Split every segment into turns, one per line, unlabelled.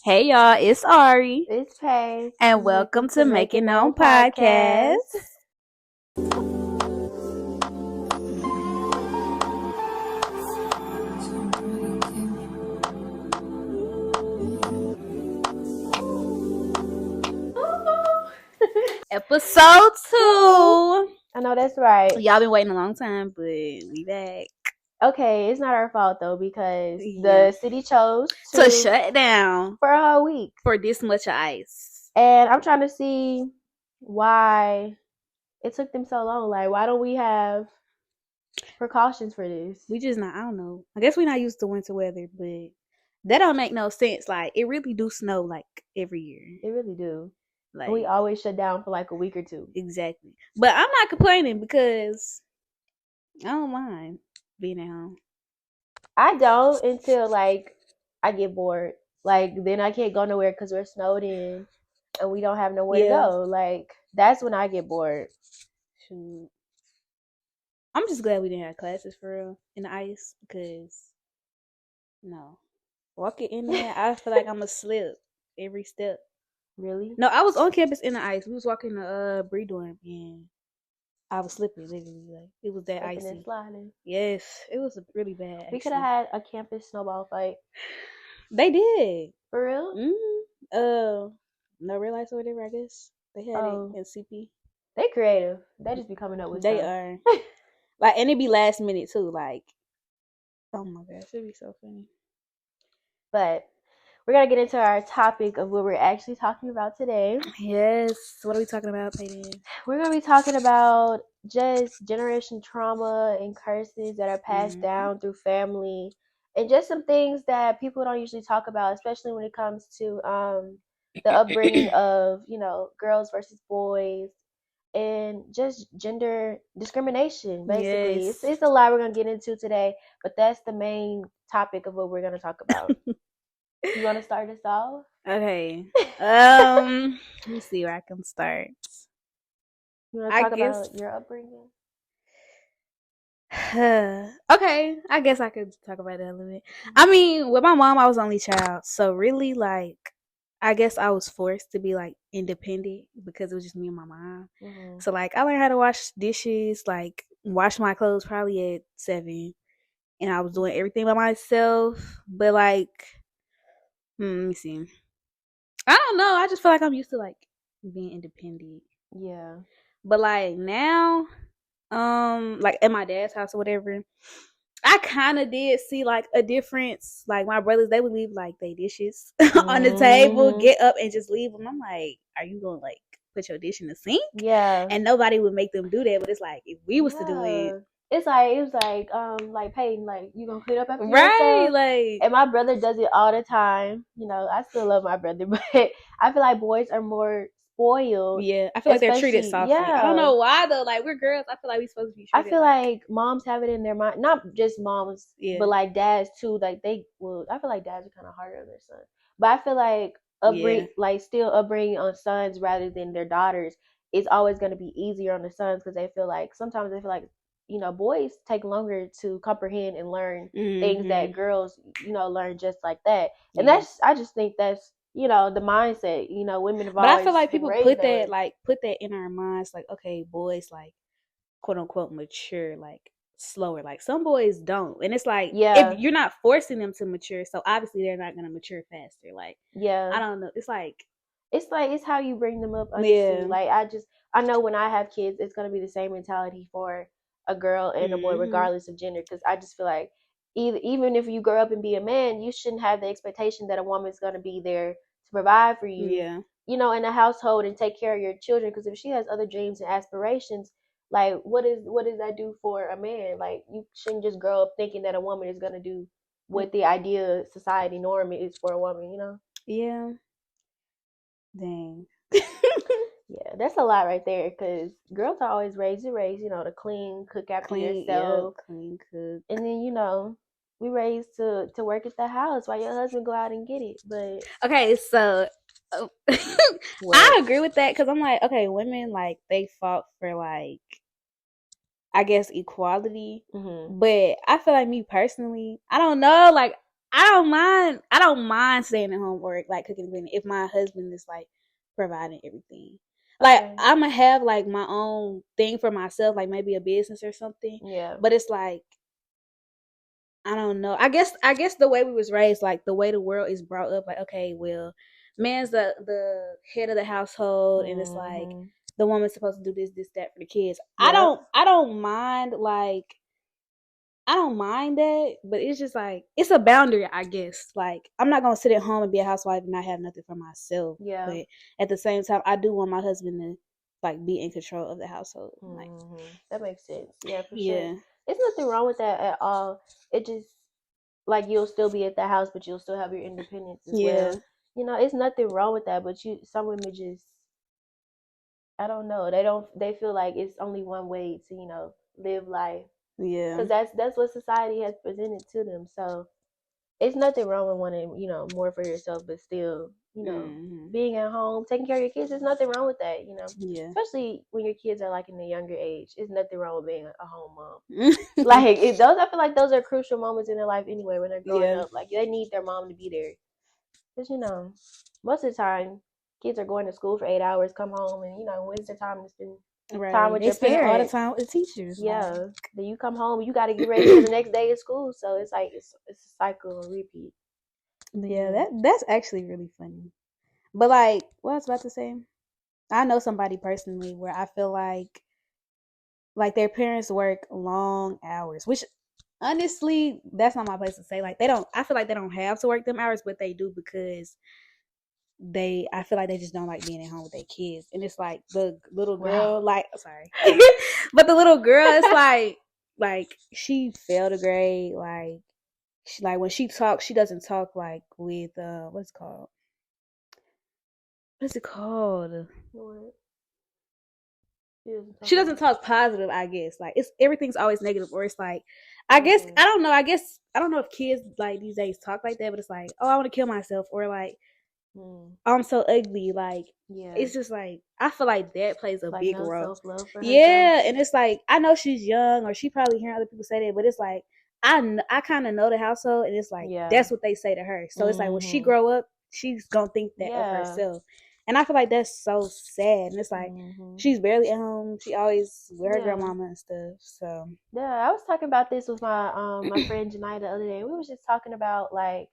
Hey y'all, it's Ari,
It's Peyton.
and welcome to Making Known Podcast. Episode 2.
I know that's right.
Y'all been waiting a long time, but we back.
Okay, it's not our fault though because
Yeah.
the city chose
To shut down
for a whole week.
for this much of ice.
And I'm trying to see why it took them so long. Like, why don't we have precautions for this?
We just not, I don't know. I guess we're not used to winter weather, but that don't make no sense. Like, it really do snow like every year.
It really do.
Like,
And we always shut down for like a week or two.
Exactly. But I'm not complaining because I don't mind being at home.
I don't until like I get bored. Like, then I can't go nowhere because we're snowed in and we don't have nowhere to go. Like, that's when I get bored.
Shoot. I'm just glad we didn't have classes for real in the ice because walking in there, I feel like I'm gonna slip every step.
Really?
No, I was on campus in the ice. We was walking the Bree dorm and I was slipping literally. Like, it was that icy.
And sliding.
Yes, it was really bad.
We could have had a campus snowball fight.
They did.
For real?
No real ice or whatever. I guess they had it in CP.
They creative. They just be coming up with
They
stuff.
are. Like, and it be last minute too. Like, oh my gosh, it'd be so funny.
But we're gonna get into our topic of what we're actually talking about today.
Yes. What are we talking about, Peyton?
We're gonna be talking about just generation trauma and curses that are passed down through family, and just some things that people don't usually talk about, especially when it comes to the upbringing of girls versus boys. And just gender discrimination, basically.
Yes.
It's a lot we're going to get into today, but that's the main topic of what we're going to talk about. You want to start us off?
Okay. Let me see where I can start.
You want to talk about your upbringing?
Okay, I guess I could talk about that a little bit. I mean, with my mom, I was only child, so really, like, I guess I was forced to be like independent because it was just me and my mom. Mm-hmm. So like I learned how to wash dishes, like wash my clothes probably at 7, and I was doing everything by myself. But like, let me see. I don't know. I just feel like I'm used to like being independent.
Yeah.
But like now, like at my dad's house or whatever, I kind of did see like a difference. Like my brothers, they would leave like their dishes on the table, get up and just leave them. I'm like, are you gonna like put your dish in the sink?
Yeah.
And nobody would make them do that. But it's like if we was to do it,
it was like Peyton, like you gonna clean up after
right?
yourself?
Like,
and my brother does it all the time. I still love my brother, but I feel like boys are more spoiled.
Yeah, I feel like they're treated softly. Yeah. I don't know why though. Like we're girls, I feel like we're supposed to be treated.
I feel like moms have it in their mind, not just moms, but like dads too. Like I feel like dads are kind of harder on their sons, but I feel like upbringing on sons rather than their daughters is always going to be easier on the sons because sometimes they feel like boys take longer to comprehend and learn things that girls learn just like that. And I just think that's the mindset, women have always.
But I feel like people put that in our minds, like, okay, boys like quote unquote mature like slower. Like some boys don't. And it's like, if you're not forcing them to mature, so obviously they're not gonna mature faster. Like, I don't know.
It's how you bring them up, honestly. Yeah. Like I know when I have kids, it's gonna be the same mentality for a girl and a boy, regardless of gender, because I just feel like even if you grow up and be a man, you shouldn't have the expectation that a woman's going to be there to provide for you, in a household and take care of your children. Because if she has other dreams and aspirations, like what does that do for a man? Like you shouldn't just grow up thinking that a woman is going to do what the idea society norm is for a woman,
Yeah. Dang.
Yeah, that's a lot right there because girls are always raised to clean, cook after yourself.
Yeah, clean, cook.
And then, we raised to work at the house while your husband go out and get it. But
okay, so I agree with that because I'm like, okay, women, like, they fought for, like, I guess equality. But I feel like me personally, I don't know, like, I don't mind staying at home or like cooking and cleaning if my husband is like providing everything. Like I'm gonna have like my own thing for myself, like maybe a business or something.
Yeah.
But it's like I don't know. I guess the way we was raised, like the way the world is brought up, like okay, well, man's the head of the household, and it's like the woman's supposed to do this, that for the kids. Yep. I don't mind like. I don't mind that, but it's just like it's a boundary, I guess. Like I'm not gonna sit at home and be a housewife and not have nothing for myself. Yeah. But at the same time, I do want my husband to like be in control of the household. Like
that makes sense. Yeah, for sure. There's nothing wrong with that at all. It just like you'll still be at the house, but you'll still have your independence as well. You know, it's nothing wrong with that. But some women just, I don't know. They feel like it's only one way to live life. Yeah, because that's what society has presented to them. So it's nothing wrong with wanting more for yourself, but still being at home, taking care of your kids. There's nothing wrong with that. Yeah. Especially when your kids are like in a younger age. There's nothing wrong with being a home mom. Like I feel like those are crucial moments in their life anyway when they're growing up. Like they need their mom to be there. Because most of the time kids are going to school for 8 hours, come home, and when's the time to spend time with your parents?
All the time with the teachers.
Yeah. Like. Then you come home, you got to get ready for the next day of school. So it's like it's a cycle and repeat.
Yeah, that's actually really funny. But like, what I was about to say, I know somebody personally where I feel like their parents work long hours, which honestly, that's not my place to say. Like I feel like they don't have to work them hours, but they do because I feel like they just don't like being at home with their kids. And it's like the little girl, but the little girl is like she failed a grade. Like when she talks, she doesn't talk like with what's it called? What? She doesn't talk positive, I guess. Like everything's always negative, or it's like I guess I don't know. I don't know if kids like these days talk like that, but it's like, oh, I want to kill myself, or like I'm so ugly. Like it's just like I feel like that plays a big role. Self-love for herself. And it's like I know she's young, or she probably hearing other people say that, but it's like I kind of know the household, and it's like that's what they say to her. So it's like when she grow up, she's gonna think that of herself. And I feel like that's so sad. And it's like she's barely at home. She always with her grandmama and stuff. So
I was talking about this with my my friend Janai the other day. We was just talking about like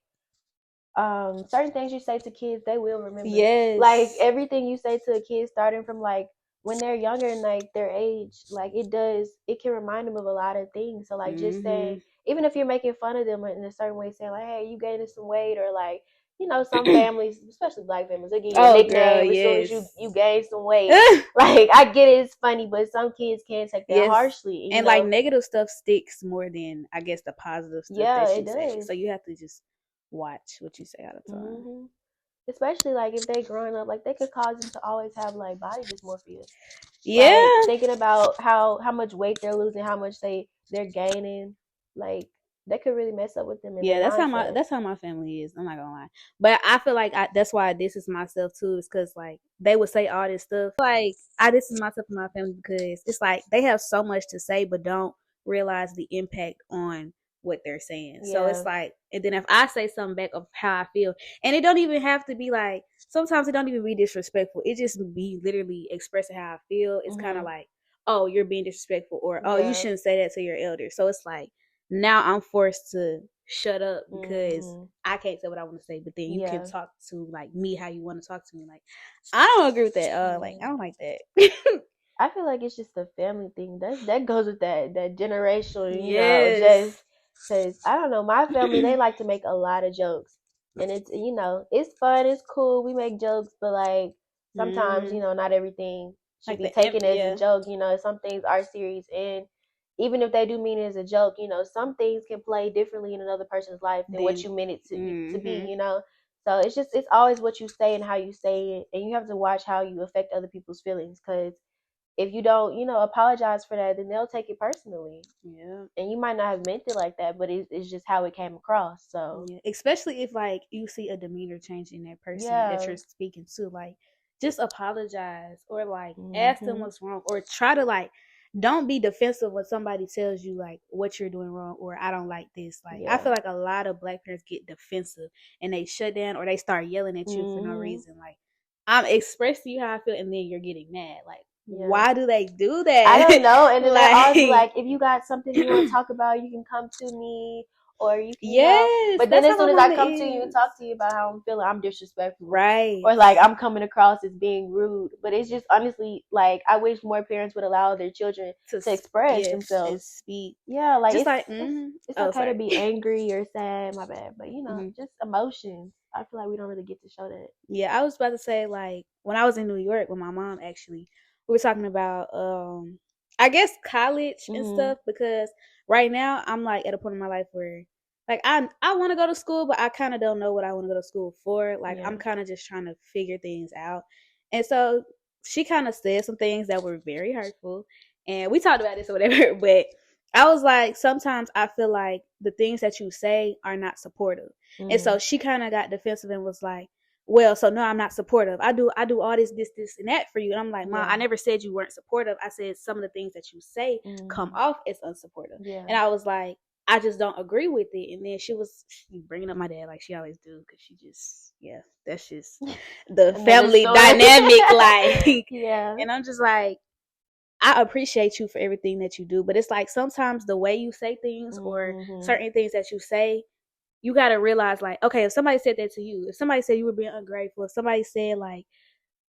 certain things you say to kids, they will remember. Yes. Like everything you say to a kid starting from like when they're younger and like their age, like it can remind them of a lot of things. So like just saying, even if you're making fun of them in a certain way, saying like, hey, you gaining some weight, or like some families, especially black families, they give you a nickname as soon as you gain some weight. Like, I get it, it's funny, but some kids can't take that harshly.
And like negative stuff sticks more than I guess the positive stuff that you say. So you have to just watch what you say all the time.
Especially like if they growing up, like they could cause them to always have like body dysmorphia. Yeah. Like, thinking about how much weight they're losing, how much they're gaining, like that could really mess up with them.
That's how my family is. I'm not gonna lie, but I feel like that's why I distance myself too. Is because like they would say all this stuff. Like I distance myself from my family because it's like they have so much to say, but don't realize the impact on what they're saying. So it's like, and then if I say something back of how I feel, and it don't even have to be like, sometimes it don't even be disrespectful. It just be literally expressing how I feel. It's kind of like, oh, you're being disrespectful, or oh, you shouldn't say that to your elder. So it's like now I'm forced to shut up because I can't say what I want to say, but then you can talk to like me how you want to talk to me. Like I don't agree with that. Like I don't like that.
I feel like it's just a family thing. That goes with that generational, just because I don't know, my family, they like to make a lot of jokes, and it's it's fun, it's cool, we make jokes, but like sometimes not everything should be taken as a joke. Some things are serious, and even if they do mean it as a joke, some things can play differently in another person's life than what you meant it to be. So it's always what you say and how you say it, and you have to watch how you affect other people's feelings, because if you don't, apologize for that, then they'll take it personally. Yeah. And you might not have meant it like that, but it's just how it came across. So
especially if like you see a demeanor change in that person that you're speaking to, like just apologize, or like ask them what's wrong, or try to like don't be defensive when somebody tells you like what you're doing wrong or I don't like this. Like I feel like a lot of Black parents get defensive and they shut down or they start yelling at you for no reason. Like I'm expressing to you how I feel and then you're getting mad. Like why do they do that?
I don't know. And then they're also like, if you got something you want to talk about, you can come to me. Or you can,
yes,
but then as soon as I come to you and talk to you about how I'm feeling, I'm disrespectful.
Right.
Or like I'm coming across as being rude. But it's just honestly, like, I wish more parents would allow their children to express themselves.
And speak.
Yeah, like
just
it's okay to be angry or sad, my bad. But you know, just emotions. I feel like we don't really get to show that.
Yeah, I was about to say, like, when I was in New York with my mom, actually, we were talking about I guess college and stuff, because right now I'm like at a point in my life where like I want to go to school, but I kind of don't know what I want to go to school for. Like I'm kind of just trying to figure things out. And so she kind of said some things that were very hurtful, and we talked about this or whatever, but I was like, sometimes I feel like the things that you say are not supportive. And so she kind of got defensive and was like, well, so no, I'm not supportive. I do all this, and that for you. And I'm like, Mom, I never said you weren't supportive. I said some of the things that you say come off as unsupportive. And I was like, I just don't agree with it. And then she bringing up my dad like she always do, because she just, that's just the family dynamic. Like, and I'm just like, I appreciate you for everything that you do, but it's like sometimes the way you say things or certain things that you say, you got to realize, like, okay, if somebody said that to you, if somebody said you were being ungrateful, if somebody said like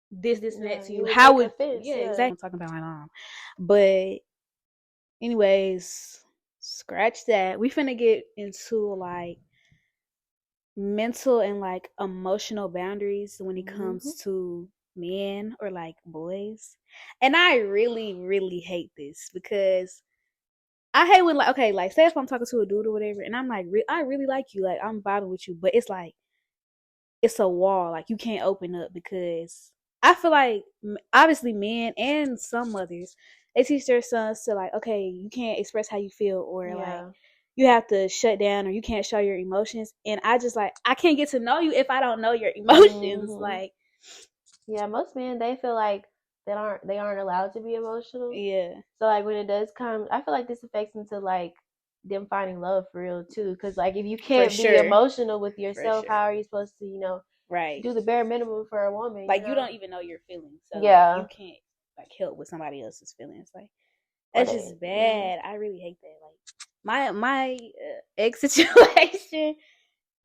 this and that to you, how would exactly? I'm talking about my mom. But anyways, scratch that. We finna get into like mental and like emotional boundaries when it comes to men or like boys. And I really, really hate this, because I hate when, like, okay, like, say if I'm talking to a dude or whatever, and I'm like, I really like you, like, I'm vibing with you, but it's like, it's a wall, like, you can't open up, because I feel like, obviously, men and some mothers, they teach their sons to, like, okay, you can't express how you feel, or, like, you have to shut down, or you can't show your emotions, and I just, like, I can't get to know you if I don't know your emotions, like.
Yeah, most men, they feel like they aren't allowed to be emotional.
Yeah.
So like when it does come, I feel like this affects into like them finding love for real too. Because like if you can't be emotional with yourself, how are you supposed to, do the bare minimum for a woman?
Like you don't even know your feelings, so like, you can't like help with somebody else's feelings. Like that's just bad. I really hate that. Like my ex situation.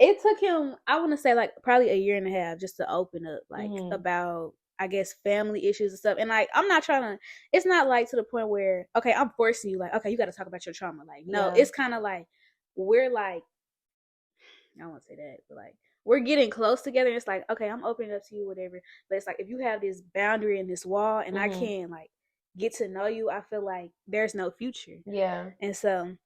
It took him, I want to say, like, probably a year and a half just to open up, like, about, I guess, family issues and stuff. And, like, I'm not trying to, it's not, like, to the point where, okay, I'm forcing you, like, okay, you got to talk about your trauma. Like, no, it's kind of like, we're, like, I don't want to say that, but, like, we're getting close together. And it's like, okay, I'm opening up to you, whatever. But it's like, if you have this boundary and this wall and I can't, like, get to know you, I feel like there's no future.
Yeah.
And so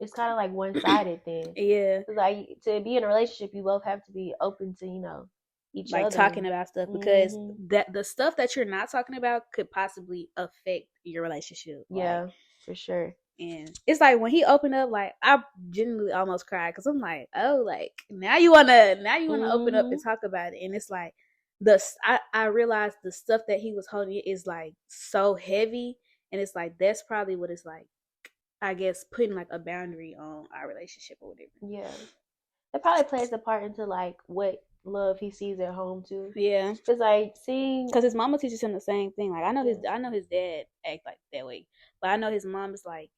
it's kind of like one-sided then.
Yeah.
Like to be in a relationship, you both have to be open to, each other.
Like talking about stuff, because that the stuff that you're not talking about could possibly affect your relationship.
Yeah, like, for sure.
And it's like when he opened up, like I genuinely almost cried, because I'm like, oh, like now you wanna open up and talk about it. And it's like I realized the stuff that he was holding is like so heavy, and it's like that's probably what it's like, I guess, putting like a boundary on our relationship or whatever.
Yeah. It probably plays a part into like what love he sees at home too.
Yeah.
Cause like
because his mama teaches him the same thing. Like I know his dad act like that way, but I know his mom is like,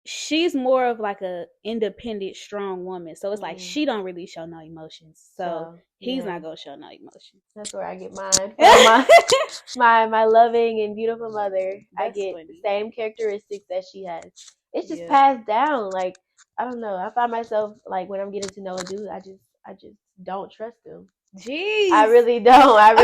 she's more of like a independent, strong woman. So it's like she don't really show no emotions. So he's not gonna show no emotions.
That's where I get mine from my loving and beautiful mother. That's I get funny. The same characteristics that she has. It's just passed down. Like I don't know. I find myself like when I'm getting to know a dude, I just don't trust him.
Jeez,
I really don't.
I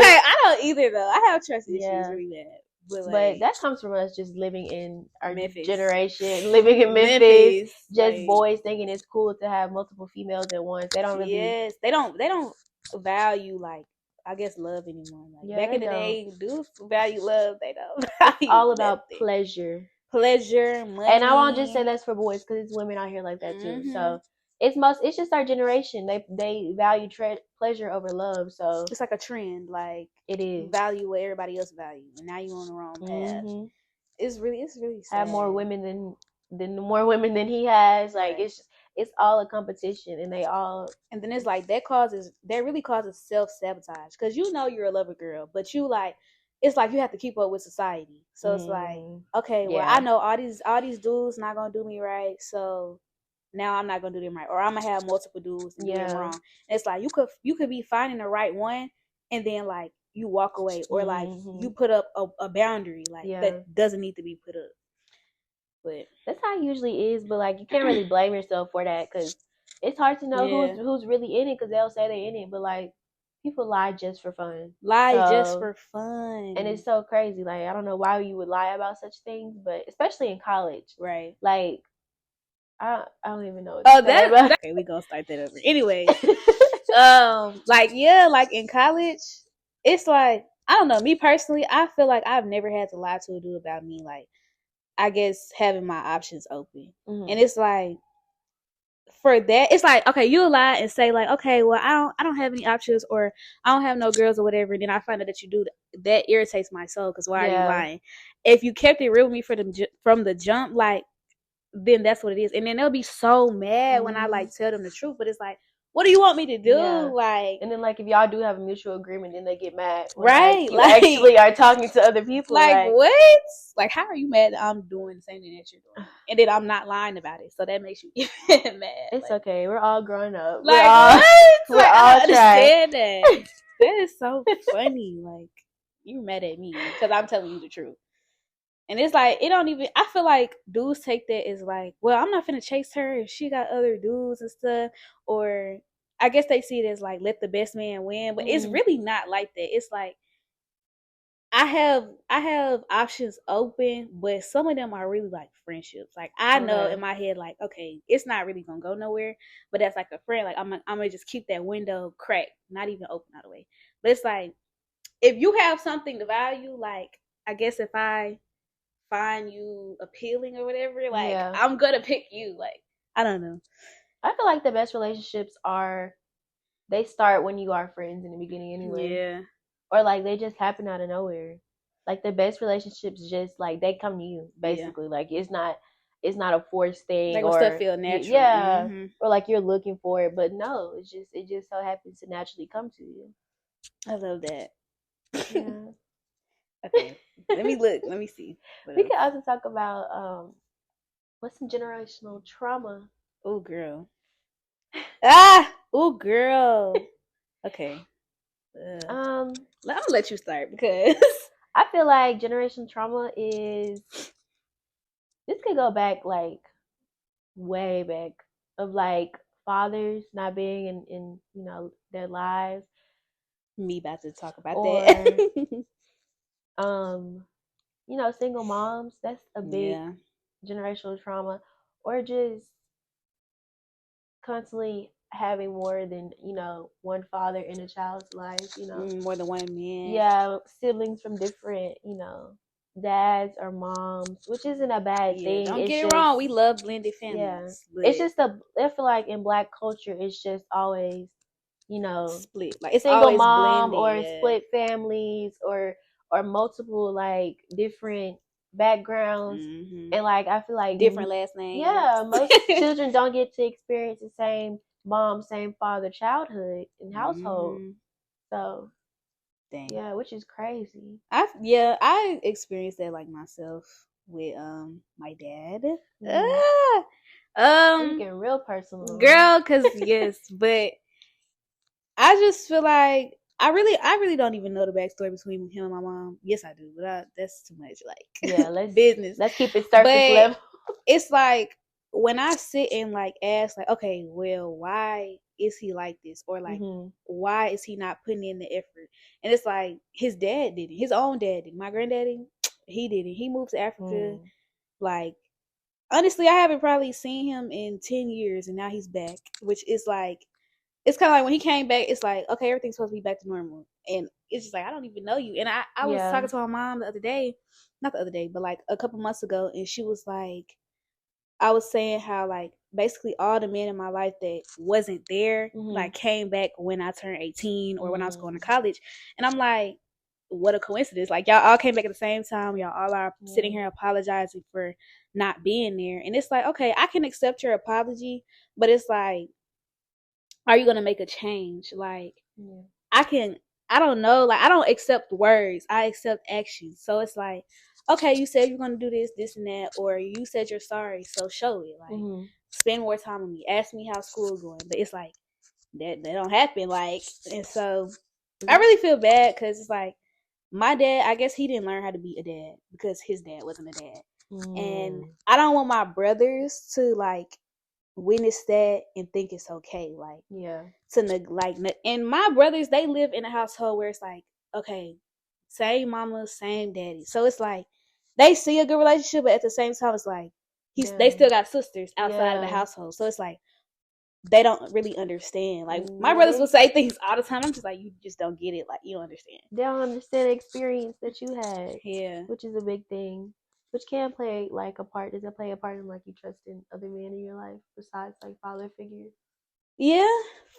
don't either though. I have trust issues really bad.
But that comes from us just living in our generation, living in Memphis. Just boys thinking it's cool to have multiple females at once. They don't really.
Yes, they don't value, like, I guess, love anymore. Like back in the day, dudes value love. They don't.
It's all about pleasure,
money.
And I won't just say that's for boys, because it's women out here like that too. So it's just our generation. They value pleasure over love. So
it's like a trend. Like
it is.
Value what everybody else value, and now you're on the wrong path. it's really sad.
Have more women than he has. Like it's all a competition, and they all.
And then it's like that really causes self-sabotage because you know you're a lover girl, but you like it's like you have to keep up with society. So it's like, okay, well, I know all these dudes not gonna do me right, so now I'm not gonna do them right, or I'm gonna have multiple dudes and do them wrong. And it's like you could be finding the right one, and then like you walk away, or like you put up a boundary like that doesn't need to be put up. But
that's how it usually is. But like you can't really blame yourself for that because it's hard to know who's really in it because they'll say they're in it, but like people lie just for fun.
Just for fun.
And it's so crazy. Like I don't know why you would lie about such things, but especially in college,
right?
Like I don't even know.
Okay, we gonna start that over. Anyway, like in college, it's like I don't know. Me personally, I feel like I've never had to lie to a dude about me. Like I guess having my options open, and it's like for that, it's like okay, you lie and say like, okay, well, I don't have any options, or I don't have no girls or whatever. And then I find out that you do that irritates my soul because why are you lying? If you kept it real with me from the jump, like then that's what it is. And then they'll be so mad when I like tell them the truth. But it's like, what do you want me to do? Like,
and then like if y'all do have a mutual agreement, then they get mad,
right?
You actually are talking to other people.
Like what? Like how are you mad that I'm doing the same thing that you're doing, and then I'm not lying about it? So that makes you mad.
It's like, okay. We're all growing up.
Like we're all understand that. That is so funny. Like you mad at me because I'm telling you the truth. And it's like, it don't even, I feel like dudes take that as like, well, I'm not finna chase her if she got other dudes and stuff. Or I guess they see it as like, let the best man win. But it's really not like that. It's like, I have options open, but some of them are really like friendships. Like I know in my head, like, okay, it's not really gonna go nowhere, but that's like a friend. Like I'm gonna just keep that window cracked, not even open all the way. But it's like, if you have something to value, like, I guess if I find you appealing or whatever, like I'm gonna pick you. Like I don't know.
I feel like the best relationships they start when you are friends in the beginning anyway.
Yeah.
Or like they just happen out of nowhere. Like the best relationships just like they come to you basically. Yeah. Like it's not a forced thing,
like
or
stuff feel natural.
Yeah. Or like you're looking for it, but no, it just so happens to naturally come to you.
I love that.
Yeah.
Okay. Let me see.
We could also talk about what's some generational trauma.
Oh girl. Oh girl. Okay. I'm gonna let you start because
I feel like generational trauma is this could go back like way back of like fathers not being in you know their lives.
Me about to talk about that.
You know, single moms, that's a big generational trauma, or just constantly having more than, you know, one father in a child's life, you know.
More than one man.
Yeah, siblings from different, you know, dads or moms, which isn't a bad thing.
Don't get it wrong. We love blended families.
Yeah. It's just I feel like in Black culture, it's just always, you know,
split. Like it's
single mom blended, or split families or multiple like different backgrounds, and like I feel like
different last names.
Yeah, most children don't get to experience the same mom, same father childhood and household. So, dang. Yeah, which is crazy.
I experienced that like myself with my dad.
Getting real personal,
girl. Cause yes, but I just feel like I really don't even know the backstory between him and my mom. Yes, I do, but that's too much. Like,
yeah, let's
business.
Let's keep it surface level.
It's like when I sit and like ask, like, okay, well, why is he like this, or like, why is he not putting in the effort? And it's like his dad did it, his own dad did it. My granddaddy, he did it. He moved to Africa. Like, honestly, I haven't probably seen him in 10 years, and now he's back, which is like. It's kind of like when he came back, it's like, okay, everything's supposed to be back to normal. And it's just like, I don't even know you. And I was talking to my mom the other day, not the other day, but like a couple months ago. And she was like, I was saying how like basically all the men in my life that wasn't there, like came back when I turned 18 or when I was going to college. And I'm like, what a coincidence. Like, y'all all came back at the same time. Y'all all are sitting here apologizing for not being there. And it's like, okay, I can accept your apology, but it's like, are you going to make a change? Like, I don't know. Like, I don't accept words. I accept actions. So it's like, okay, you said you're going to do this, this, and that, or you said you're sorry. So show it. Like, spend more time with me. Ask me how school's going. But it's like, that don't happen. Like, and so I really feel bad because it's like, my dad, I guess he didn't learn how to be a dad because his dad wasn't a dad. And I don't want my brothers to, like, witness that and think it's okay. Like, and my brothers, they live in a household where it's like, okay, same mama, same daddy. So it's like, they see a good relationship, but at the same time, it's like, they still got sisters outside of the household. So it's like, they don't really understand. Like, my brothers will say things all the time. I'm just like, you just don't get it. Like, you don't understand.
They don't understand the experience that you had.
Yeah.
Which is a big thing. Which can play, like, a part. Does it play a part in, like, you trusting other men in your life besides, like, father figures?
Yeah,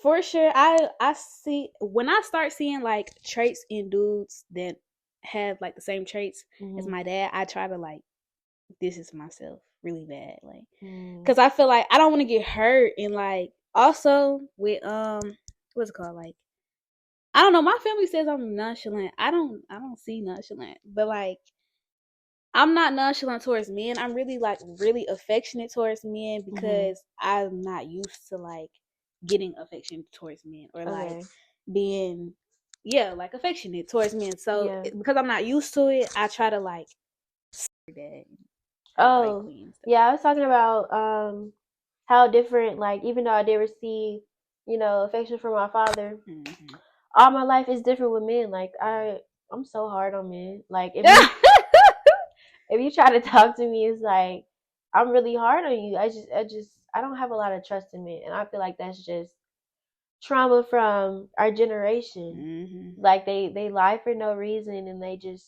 for sure. I see, when I start seeing, like, traits in dudes that have, like, the same traits as my dad, I try to, like, distance myself really bad. Like, because I feel like I don't want to get hurt. And, like, also with what's it called, like, I don't know, my family says I'm nonchalant. I don't see nonchalant, but, like, I'm not nonchalant towards men. I'm really, like, really affectionate towards men because I'm not used to, like, getting affection towards men or like being like affectionate towards men. So because I'm not used to it, I try to, like, that.
I was talking about how different, like, even though I did receive, affection from my father, all my life is different with men. Like, I'm so hard on men. Like, if you try to talk to me, it's like, I'm really hard on you. I don't have a lot of trust in men, and I feel like that's just trauma from our generation. Like, they lie for no reason, and they just.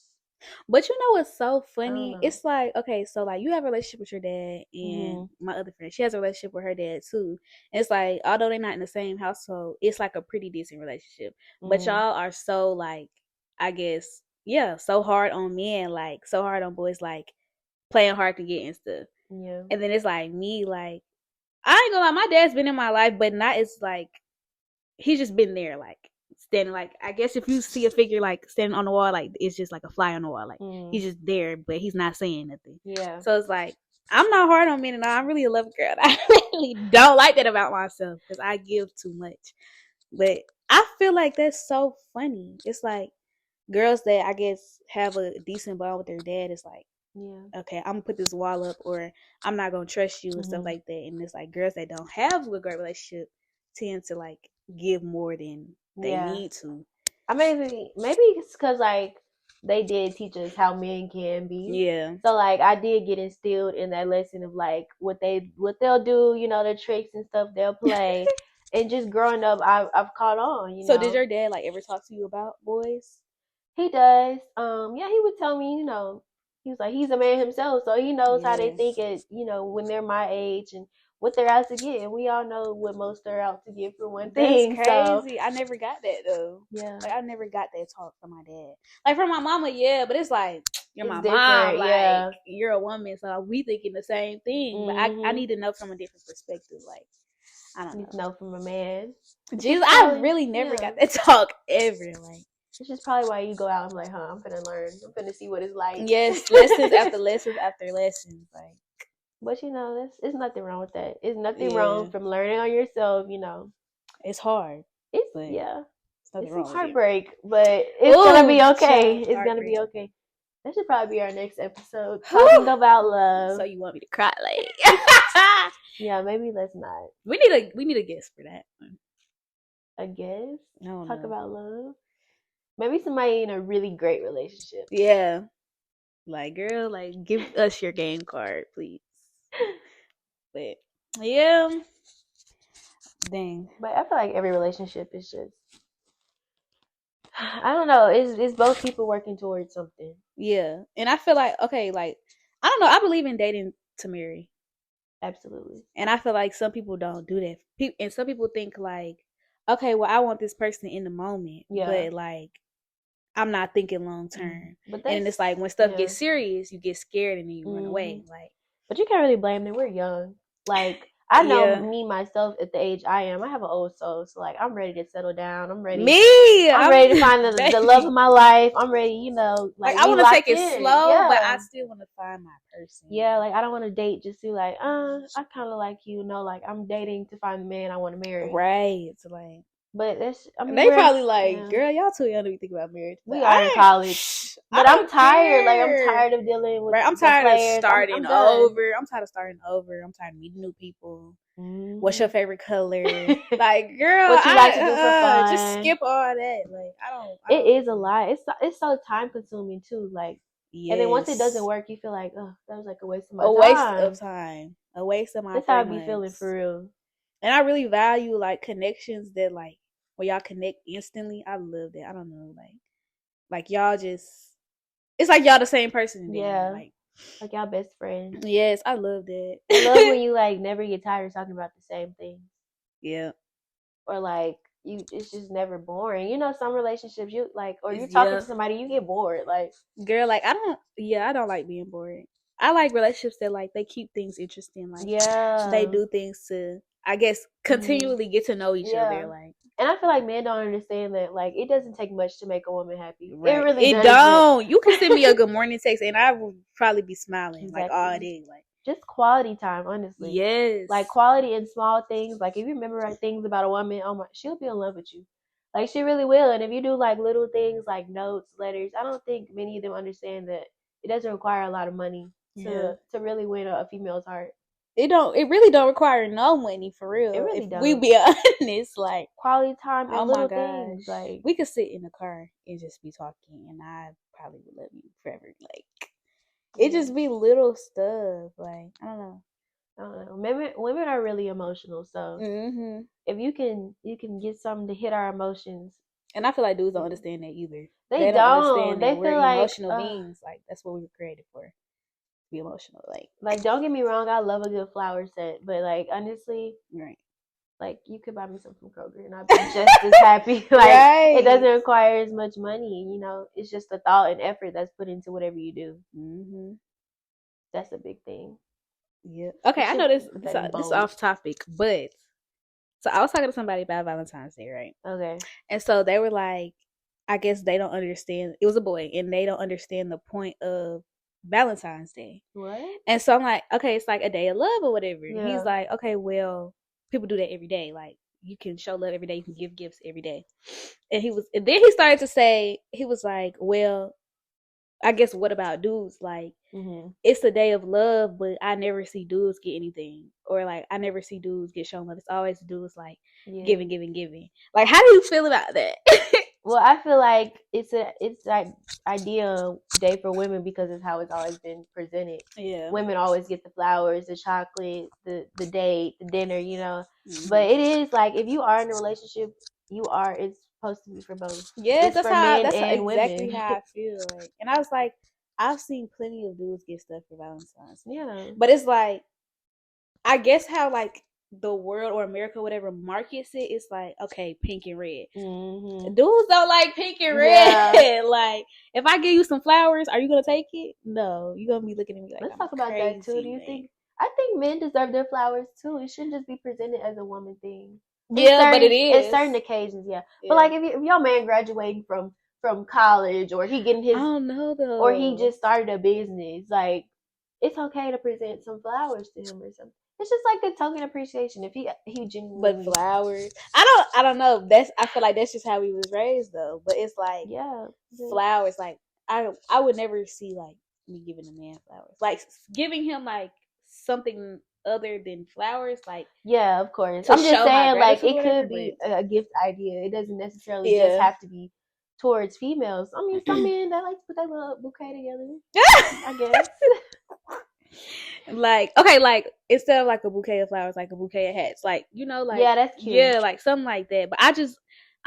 But you know what's so funny? It's like, okay, so, like, you have a relationship with your dad, and my other friend, she has a relationship with her dad too. And it's like, although they're not in the same household, it's like a pretty decent relationship. But y'all are so, like, I guess, so hard on men, like, so hard on boys, like, playing hard to get and stuff.
Yeah.
And then it's like me, like, I ain't gonna lie, my dad's been in my life, but not as, like, he's just been there, like, standing, like, I guess if you see a figure, like, standing on the wall, like, it's just like a fly on the wall, like, he's just there, but he's not saying nothing.
Yeah.
So it's like, I'm not hard on men, and I'm really a loving girl. I really don't like that about myself because I give too much. But I feel like that's so funny. It's like, girls that I guess have a decent bond with their dad, it's like, okay, I'm gonna put this wall up, or I'm not gonna trust you and stuff like that. And it's like, girls that don't have a great relationship tend to, like, give more than they need to.
I maybe it's because, like, they did teach us how men can be.
Yeah.
So, like, I did get instilled in that lesson of, like, what they'll do, the tricks and stuff they'll play. And just growing up, I've caught on.
So did your dad, like, ever talk to you about boys?
He does. Yeah, he would tell me, he was like, he's a man himself, so he knows how they think it, when they're my age and what they're out to get. And we all know what most are out to get for one thing.
That's crazy. So. I never got that, though.
Yeah.
Like, I never got that talk from my dad. Like, from my mama, but it's like, you're my mom. Like, you're a woman, so we thinking the same thing. But I need to know from a different perspective. Like, I don't know.
Need to know from a man.
Jesus, I really never got that talk ever. Like,
it's just probably why you go out and be like, I'm finna learn. I'm finna see what it's like.
Yes, lessons after lessons after lessons. Like,
but there's nothing wrong with that. It's nothing wrong from learning on yourself.
It's hard.
It's
nothing wrong.
Heartbreak, but it's gonna be okay. It's gonna be okay. That should probably be our next episode, talking about love.
So you want me to cry, like?
Yeah, maybe let's not.
We need a guest for that one.
A guest?
No,
talk about love. Maybe somebody in a really great relationship.
Yeah. Like, girl, like, give us your game card, please. But, yeah. Dang.
But I feel like every relationship is just, I don't know, it's both people working towards something.
Yeah. And I feel like, okay, like, I don't know, I believe in dating to marry.
Absolutely.
And I feel like some people don't do that. And some people think, like, okay, well, I want this person in the moment. Yeah. But, like, I'm not thinking long term. And it's like when stuff gets serious, you get scared and then you run away. Like,
but you can't really blame them. We're young. Like, I know me myself at the age I am. I have an old soul, so like I'm ready to settle down. I'm ready. I'm ready to find the love of my life. I'm ready, you know. Like
I want to take it slow, but I still want to find my person.
Yeah, like I don't want to date just to like, I kind of like you. No, like I'm dating to find the man I want to marry.
Right. It's like.
But that's, I mean,
they probably like, girl, y'all too young to be thinking about marriage.
We are in college. But I'm tired. Like, I'm tired of dealing with
I'm tired of starting over. I'm tired of starting over. I'm tired of meeting new people. What's your favorite color? Like, girl,
what you like to do for fun?
Just skip all that. Like, I don't.
It is a lot. It's so time consuming too. Like, and then once it doesn't work, you feel like, oh, that was like a waste of my time.
A waste of time. A waste of my.
That's how I be feeling for real.
And I really value like connections that like where y'all connect instantly. I love that. I don't know, like y'all just, it's like y'all the same person.
Yeah, like y'all best friends.
Yes, I love that.
I love when you like never get tired of talking about the same thing.
Yeah.
Or like it's just never boring. You know, some relationships you like, or you're talking to somebody, you get bored. Like,
girl, like I don't like being bored. I like relationships that like they keep things interesting. Like, they do things to, I guess, continually get to know each other. Like,
and I feel like men don't understand that. Like, it doesn't take much to make a woman happy.
Right.
It really doesn't.
Don't. You can send me a good morning text, and I will probably be smiling like all day. Like,
just quality time, honestly.
Yes.
Like quality in small things. Like if you remember things about a woman, oh my, she'll be in love with you. Like she really will. And if you do like little things like notes, letters, I don't think many of them understand that it doesn't require a lot of money to really win a female's heart. It
really don't require no money for real. It really don't. We be honest, like
quality time and little things. Like
we could sit in the car and just be talking, and I probably would love you forever. Like it just be little stuff. Like I don't know.
Women are really emotional, so if you can get something to hit our emotions.
And I feel like dudes don't understand that either.
They don't understand that
they feel like emotional beings. Like that's what we were created for. Be emotional, like
don't get me wrong, I love a good flower set, but like honestly,
right,
like you could buy me some from Kroger and I'd be just as happy. Like it doesn't require as much money, you know. It's just the thought and effort that's put into whatever you do. That's a big thing.
Yeah. Okay, I know this is off topic, but so I was talking to somebody about Valentine's Day, right?
Okay.
And so they were like, I guess they don't understand. It was a boy, and they don't understand the point of Valentine's Day.
What?
And so I'm like, okay, it's like a day of love or whatever. Yeah. He's like, okay, well, people do that every day. Like you can show love every day, you can give gifts every day. And then he started to say, he was like, well, I guess what about dudes? Like it's a day of love, but I never see dudes get anything, or like I never see dudes get shown love. It's always dudes like giving. Like, how do you feel about that?
Well, I feel like it's like ideal day for women because it's how it's always been presented.
Yeah,
women always get the flowers, the chocolate, the date, the dinner, you know. But it is like if you are in a relationship, it's supposed to be for both.
Yeah, that's exactly women. How I feel. Like, and I was like, I've seen plenty of dudes get stuff for Valentine's.
Yeah,
but it's like, I guess how like the world or America, whatever markets it, it's like, okay, pink and red. Dudes don't like pink and red. Yeah. Like, if I give you some flowers, are you gonna take it? No, you're gonna be looking at me like,
let's talk about that too. Do you think? I think men deserve their flowers too. It shouldn't just be presented as a woman thing.
But it is
at certain occasions. Yeah. But like if your man graduating from college, or he getting his,
I don't know though,
or he just started a business, like it's okay to present some flowers to him or something. It's just like the token appreciation. If he genuinely,
but flowers, I don't know. I feel like that's just how we was raised though. But it's like flowers. Like I would never see like me giving a man flowers. Like giving him like something other than flowers. Like
of course. I'm just saying like it could be a gift idea. It doesn't necessarily just have to be towards females. I mean, some men that like to put that little bouquet together. I guess.
Like, okay, like instead of like a bouquet of flowers, like a bouquet of hats, like, you know, like
that's cute.
Yeah, like something like that. But I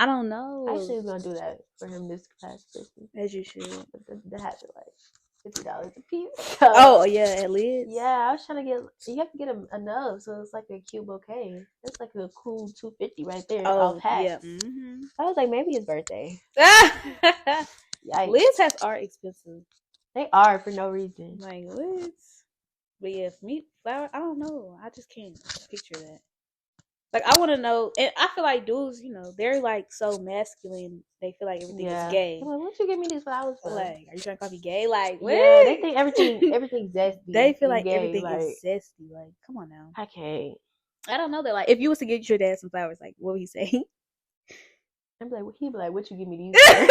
don't know.
I actually was gonna do that for him this past Christmas.
As you should.
But the hats are like $50 a piece.
So, oh yeah, at least.
Yeah, I was trying to get. You have to get enough, so it's like a cute bouquet. It's like a cool $250 right there. Off hats. Yeah. I was like, maybe his birthday. Like
Lids hats are expensive.
They are for no reason.
Like lids. But yeah, for me, flower. I don't know. I just can't picture that. Like I want to know, and I feel like dudes, they're like so masculine. They feel like everything is gay.
Like, what you give me these flowers for?
Like, are you trying to call me gay? Like, what?
Yeah, they think everything's zesty.
They feel like
gay.
everything is zesty. Like, come on now.
I can't.
I don't know that. Like, if you was to give your dad some flowers, like, what would he say?
I'm like, he'd be like, what you give me these for?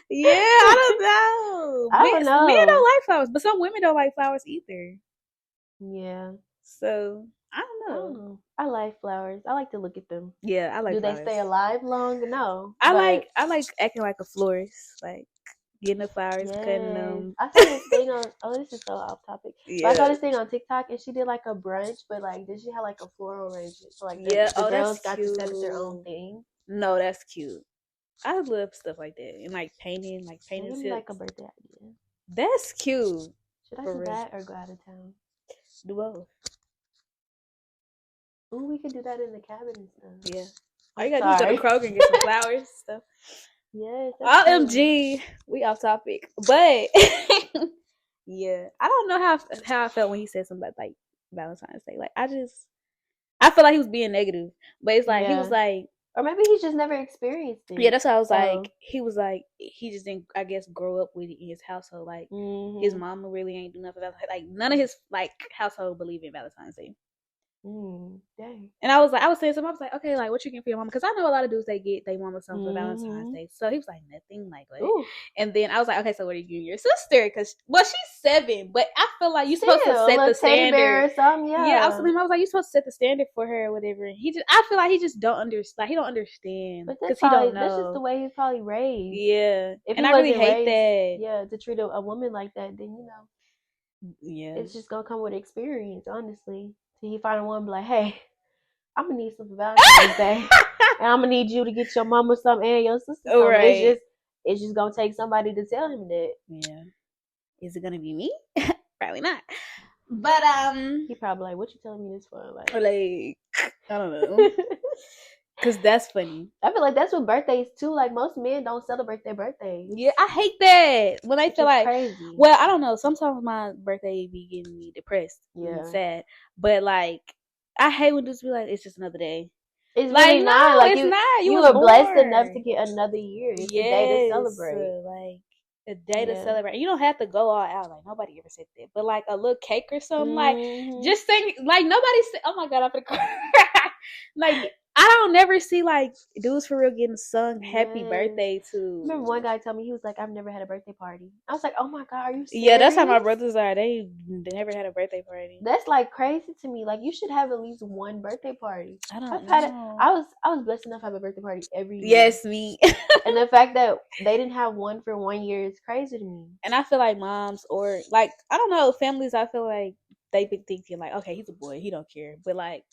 Yeah, I don't know.
I don't know.
Men don't like flowers, but some women don't like flowers either.
Yeah.
So I don't know.
I like flowers. I like to look at them.
Yeah, I like.
Do
flowers.
They stay alive long? No.
I like acting like a florist, like getting the flowers, cutting them.
I saw this thing on. Oh, this is so off topic.
Yeah.
But I saw this thing on TikTok, and she did like a brunch, but like, did she have like a floral arrangement? So like, the girls got to set up their own thing.
No, that's cute. I love stuff like that, and like painting,
like a birthday idea.
That's cute.
Should I do that or go out of town?
Do both.
Ooh, we could do that in the cabin and stuff.
Yeah. All you gotta do is go to Kroger and get some flowers and stuff.
Yes.
OMG, we off topic, but yeah, I don't know how I felt when he said something about like Valentine's Day. Like I feel like he was being negative, but it's like he was like.
Or maybe he's just never experienced it.
Yeah, that's how I was like. He was like, he just didn't, I guess, grow up with it in his household. Like, his mama really ain't do nothing about it. Like, none of his, like, household believe in Valentine's Day.
Dang.
And I was saying something, I was like, okay, like, what you getting for your mama? Because I know a lot of dudes, they get their mama something for Valentine's Day. So he was like, nothing, like, what? Ooh. And then I was like, okay, so what are you giving your sister? Because, well, she's 7, but I feel like you're supposed to set the standard. Bear or something, yeah, I was like, you're supposed to set the standard for her or whatever. And I feel like he just don't understand. Like, he don't understand. Because he don't know.
That's just the way he's probably raised.
Yeah. And I really hate that.
Yeah, to treat a woman like that, then,
yeah,
it's just going to come with experience, honestly. So he find one, be like, hey, I'm gonna need some for Valentine's Day, and I'm gonna need you to get your mama something and your sister something. Right. It's just gonna take somebody to tell him that.
Yeah. Is it gonna be me? Probably not. But
he probably like, what you telling me this for? Like
I don't know. Cause that's funny.
I feel like that's with birthdays too. Like most men don't celebrate their birthdays.
Yeah, I hate that when they feel like
crazy.
Well, I don't know. Sometimes my birthday be getting me depressed and sad. But like, I hate when dudes be like, "It's just another day."
It's like really not. Like
it's not.
You were blessed enough to get another year. It's a day to celebrate.
Like a day to celebrate. You don't have to go all out. Like nobody ever said that. But like a little cake or something. Like just saying. Like nobody said. Oh my god, I'm gonna cry. Like. I don't never see like dudes for real getting sung happy birthday to.
Remember one guy told me, he was like, I've never had a birthday party. I was like, oh my god, are you serious?
Yeah, that's how my brothers are. They never had a birthday party.
That's like crazy to me. Like you should have at least one birthday party.
I don't know.
I was blessed enough to have a birthday party every year.
Yes, me.
And the fact that they didn't have one for 1 year is crazy to me.
And I feel like moms or like I don't know, families, I feel like they be thinking like, okay, he's a boy, he don't care. But like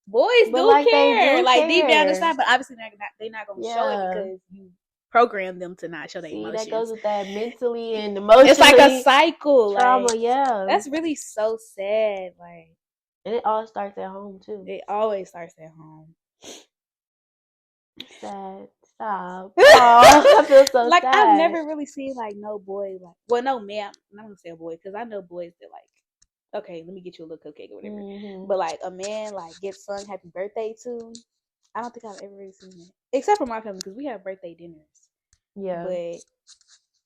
boys do care, like deep down inside, but obviously they're not gonna show it because you program them to not show their emotions.
That goes with that mentally and emotionally.
It's like a cycle,
trauma.
Like, that's really so sad. Like,
and it all starts at home too.
It always starts at home.
Sad. Stop. Oh, I feel so
like
sad.
I've never really seen like no boy like. Well, no man. I'm not gonna say a boy because I know boys that like. Okay, let me get you a little cupcake or whatever. But like a man like gets sung happy birthday to, I don't think I've ever really seen it. Except for my family because we have birthday dinners. Yeah. But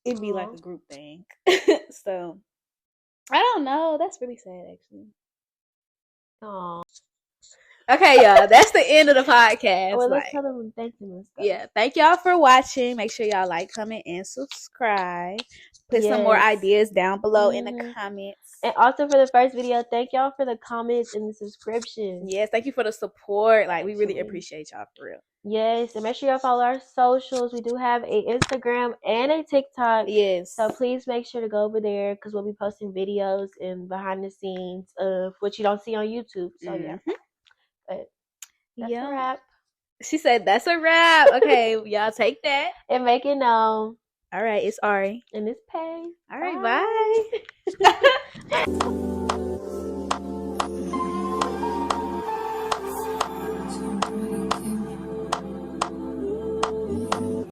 it'd be like a group thing. So I don't know. That's really sad actually.
Oh.
Okay, y'all. That's the end of the podcast.
Well, let's tell them thank them and stuff.
Yeah, thank y'all for watching. Make sure y'all like, comment, and subscribe. Put some more ideas down below in the comments.
And also for the first video, thank y'all for the comments and the subscriptions.
Yes, thank you for the support. Like, we really appreciate y'all for real.
Yes, and make sure y'all follow our socials. We do have a Instagram and a TikTok.
Yes.
So please make sure to go over there because we'll be posting videos and behind the scenes of what you don't see on YouTube. So yeah. But that's a wrap.
She said that's a wrap. Okay, y'all take that.
And make it known.
All right, it's Ari.
And it's Pay.
All right, bye.